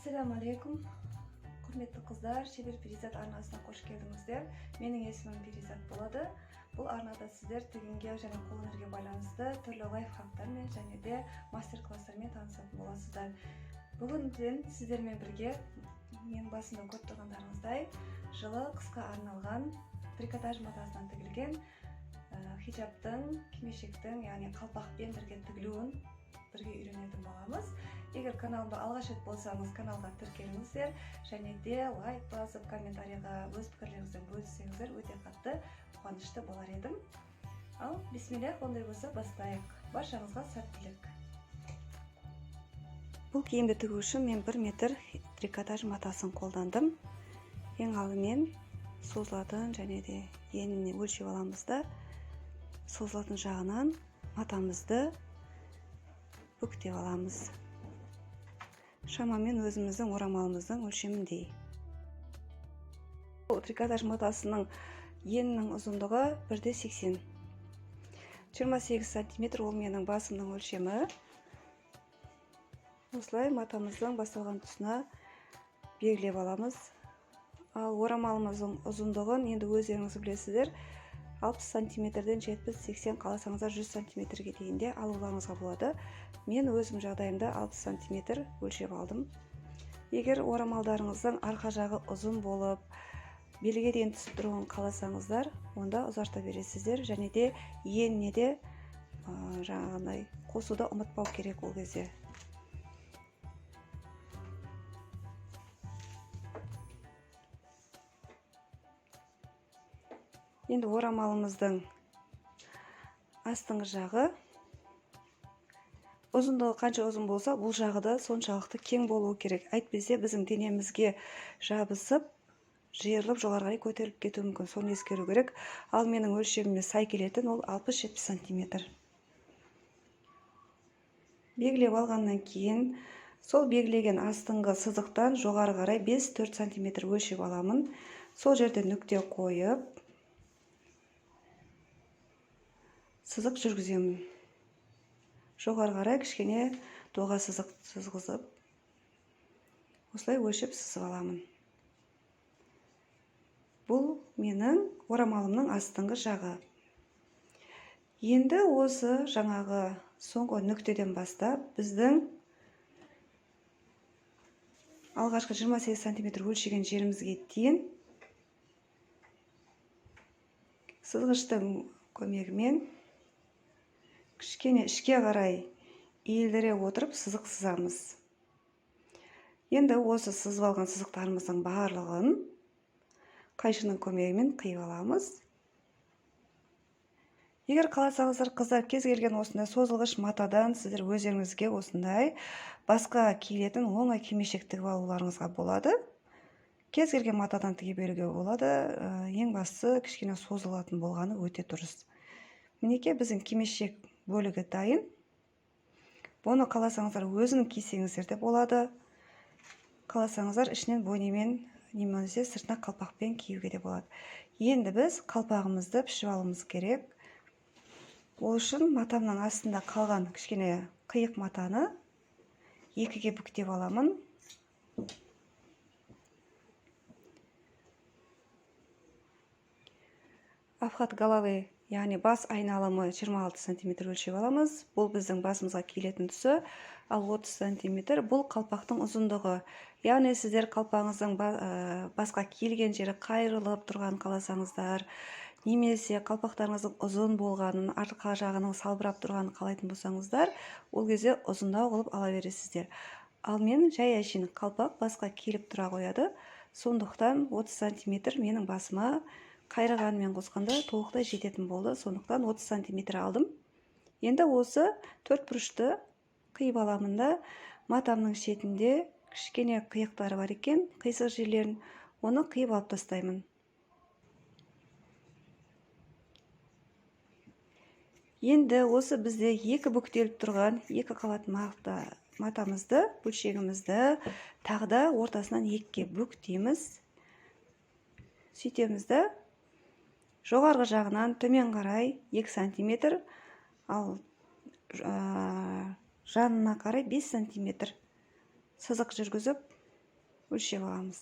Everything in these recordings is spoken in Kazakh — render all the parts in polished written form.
Ассаламу алейкум. Құрметті қыздар, шебер перизат арнасына қош келдіңіздер. Менің есімім Перизат болады. Бұл арнада сіздер тігінге және қолөнерге байланысты түрлі лайфхактармен және де мастер-класстармен танысатын боласыздар. Бүгін сіздермен бірге мен басында көріп тұрғандарыңыздай жылы қысқа арналған трикотаж матасынан тігілген хиджабтың, кимешектің, яғни қалпақпен бірге тігілуін бірге үйренетін боламыз. Егер каналымды алғаш рет болсаңыз, каналға тіркеліңіздер және де лайк басып, комментарийға өз пікірлеріңізбен бөліссеңіздер өте қатты қуанышты болар едім. Ал бисмиллах, ондай болса бастайық. Баршаңызға сәттілік. Бұл киімді тігу үшін мен 1 метр трикотаж матасын қолдандым. Ең алдымен созылатын және де еніне өлшеп аламыз да, созылатын жағынан матамызды бүктеп аламыз. Шамамен өзіміздің орамалымыздың өлшеміндей. Трикотаж матасының енінің ұзындығы 1,80. 28 см ол менің басымның өлшемі. Осылай матамыздың басталған тұсына белгілеп аламыз. Ал орамалымыздың ұзындығын енді өздеріңіз білесіздер, 60 см-ден 70-80, қаласаңыздар 100 см-ге дейін де алуларыңызға болады. Мен өзім жағдайымда 60 см өлшеп алдым. Егер орамалдарыңыздың арқа жағы ұзын болып, белге дейін түсіп тұруын қаласаңыздар, онда ұзарта бересіздер және де еніне де жаңағындай қосуды ұмытпау керек ол кезде. Енді орамалымыздың астыңғы жағы ұзындығы қанша ұзын болса, бұл жағы да соншалықты кең болуы керек. Әйтпесе біздің денемізге жабысып, жиырылып, жоғары қарай көтеріліп кетуі мүмкін. Соны ескеру керек. Ал менің өлшеміме сай келетін ол 60-70 см. Белгілеп алғаннан кейін, сол белгілеген астыңғы сызықтан жоғары қарай 5-4 см өлшеп аламын. Сол жерде нүкте қойып, сызық жүргіземін. Жоғары қарай кішкене доға сызық сызғызып, осылай өлшеп сызып аламын. Бұл менің орамалымның астыңғы жағы. Енді осы жаңағы соңғы нүктеден бастап біздің алғашқы 28 см өлшеген жерімізге дейін сызғыштың көмегімен кішкене ішке қарай иілдіре отырып сызық сызамыз. Енді осы сызып алған сызықтарымыздың барлығын қайшының көмегімен қиып аламыз. Егер қаласаңыздар қыздар, кез келген осындай созылғыш матадан сіздер өздеріңізге осындай басқа киілетін оңай кимешек тігіп алуларыңызға болады. Кез келген матадан тіге беруге болады. Ең бастысы кішкене созылатын болғаны өте дұрыс. Мінекей біздің кимешек бөлігі дайын. Бұны қаласаңыздар өзінің кисеңіздер де болады. Қаласаңыздар ішінен бойнемен немесе сыртына қалпақпен киюге де болады. Енді біз қалпағымызды пішіп алуымыз керек. Ол үшін матамның астында қалған кішкене қиық матаны екіге бүктеп аламын. Афхат головы, яғни бас айналымы 26 см өлшеп аламыз. Бұл біздің басымызға киілетін тұсы, ал 30 см бұл қалпақтың ұзындығы. Яғни сіздер қалпағыңыздың басқа киілген жері қайырылып тұрған қаласаңыздар, немесе қалпақтарыңыздың ұзын болғанын, арқа жағының салбырап тұрғанын қалайтын болсаңыздар, ол кезде ұзындау қылып ала бересіздер. Ал мен жай әшейін қалпақ басқа киіліп тұра қояды. Сондықтан 30 см менің басыма қайрағанымен қосқанда толықтай жететін болды. Сондықтан 30 см алдым. Енді осы 4 бұрышты қиып аламын да, матамның шетінде кішкене қиықтары бар екен, қисық жерлерін, оны қиып алып тастаймын. Енді осы бізде екі бүктеліп тұрған екі қабат матамызды, бөлшегімізді тағы да ортасынан екіге бүктейміз. Сөйтеміз да, жоғарғы жағынан төмен қарай 2 см, ал жанына қарай 5 см сызық жүргізіп өлшеп аламыз.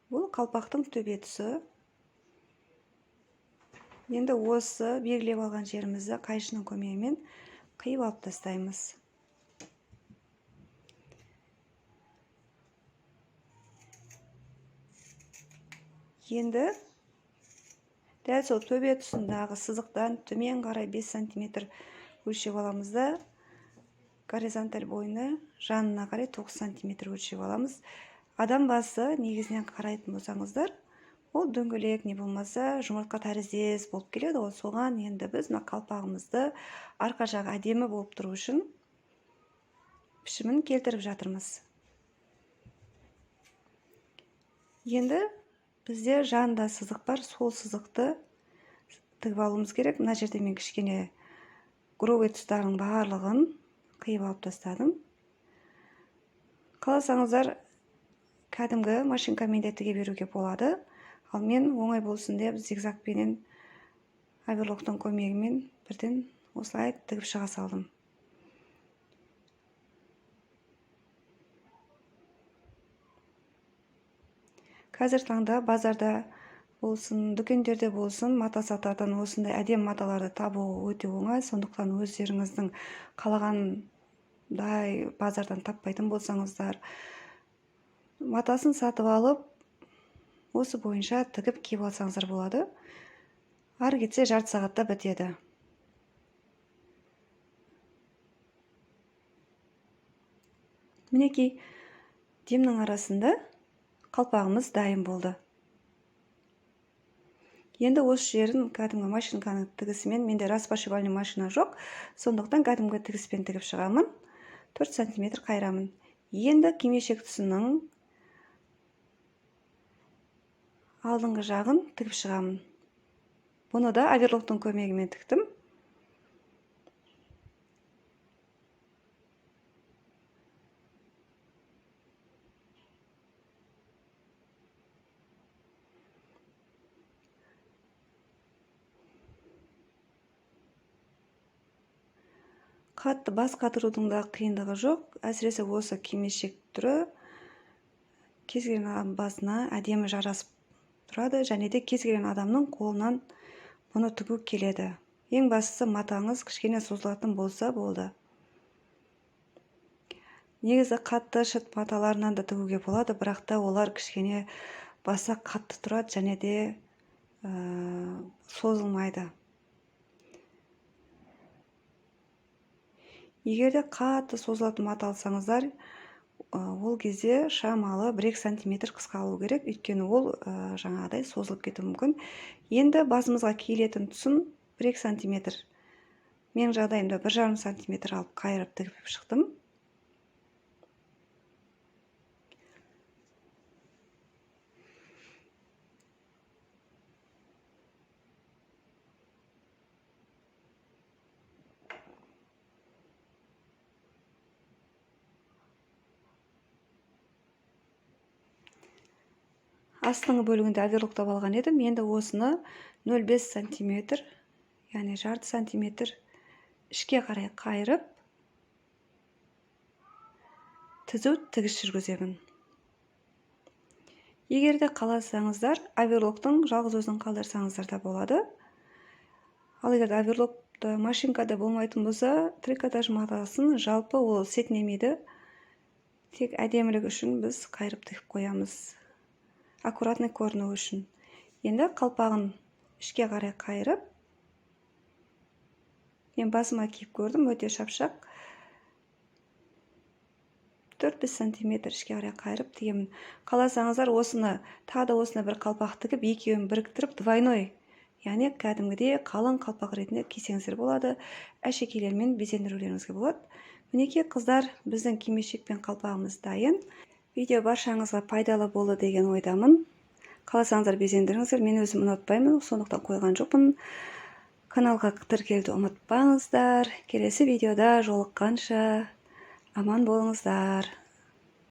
Бұл қалпақтың төбе тұсы. Енді осы белгілеп алған жерімізді қайшының көмегімен қиып алып тастаймыз. Енді дәл сол төбе тұсындағы сызықтан төмен қарай 5 см өлшеп аламыз да, горизонталь бойына жанына қарай 9 см өлшеп аламыз. Адам басы негізінен қарайтын болсаңыздар, ол дөңгелек не болмаса жұмыртқа тәріздес болып келеді ғой. Соған енді біз мына қалпағымызды арқа жағы әдемі болып тұру үшін пішімін келтіріп жатырмыз. Енді бізде жанында сызық бар, сол сызықты тігіп алуымыз керек. Мына жерде мен кішкене грубый тұстарының барлығын қиып алып тастадым. Қаласаңыздар, кәдімгі машинкамен де тіге беруге болады. Ал мен оңай болсын деп зигзагпенен оверлоктың көмегімен бірден осылай тігіп шыға салдым. Қазір таңда базарда болсын, дүкендерде болсын, мата сатардан осындай әдемі маталарды табу өте оңай. Сондықтан өздеріңіздің қалағандай базардан таппайтын болсаңыздар, матасын сатып алып, осы бойынша тігіп киіп алсаңыздар болады. Ары кетсе жарты сағатта бітеді. Мінекей, демнің арасында қалпағымыз дайын болды. Енді осы жерін кәдімгі машинканың тігісімен, менде распашивальный машина жоқ, сондықтан кәдімгі тігіспен тігіп шығамын. 4 см қайрамын. Енді кимешек тұсының алдыңғы жағын тігіп шығамын. Бұны да оверлоктың көмегімен тіктім. Қатты бас қатырудың да қиындығы жоқ. Әсіресе осы кимешек түрі кез келген адам басына әдемі жарасып тұрады, және де кез келген адамның қолынан бұны тігу келеді. Ең бастысы матаңыз кішкене созылатын болса болды. Негізі қатты шыт маталарынан да тігуге болады, бірақ та олар кішкене баса қатты тұрады, және де созылмайды. Егер де қатты созылатын мата алсаңыздар, ол кезде шамалы 1-2 см қысқа алу керек, өйткені ол жаңағыдай созылып кетуі мүмкін. Енді басымызға киілетін тұсын 1-2 см, менің жағдайымда 1,5 см алып қайырып тігіп шықтым. Астыңғы бөлігінде оверлоктап алған едім. Енді осыны 0,5 см, яғни жарты сантиметр ішке қарай қайырып, түзу тігіс жүргіземін. Егер де қаласаңыздар, оверлоктың жалғыз өзін қалдырсаңыздар да болады. Ал егер оверлокты машинкада болмайтын болса, трикотаж матасын жалпы ол сетінемейді. Тек әдемілік үшін біз қайырып тігіп қоямыз. Аккуратный көріну үшін. Енді қалпағын ішке қарай қайырып, мен басыма киіп көрдім, өте шапшақ. 4-5 см ішке қарай қайырып тігемін. Қаласаңыздар, осыны тағы да осыны бір қалпақ тігіп, екеуін біріктіріп, двойной, яғни кәдімгідей қалың қалпақ ретінде кисеңіздер болады. Әшекейлермен безендірулеріңізге болады. Мінекей қыздар, біздің кимешек пен қалпағымыз дайын. Видео баршаңызға пайдалы болды деген ойдамын. Қаласаңыздар безендіріңіздер, мен өзім ұнатпаймын, сондықтан қойған жоқпын. Каналға тіркелуді ұмытпаңыздар. Келесі видеода жолыққанша аман болыңыздар.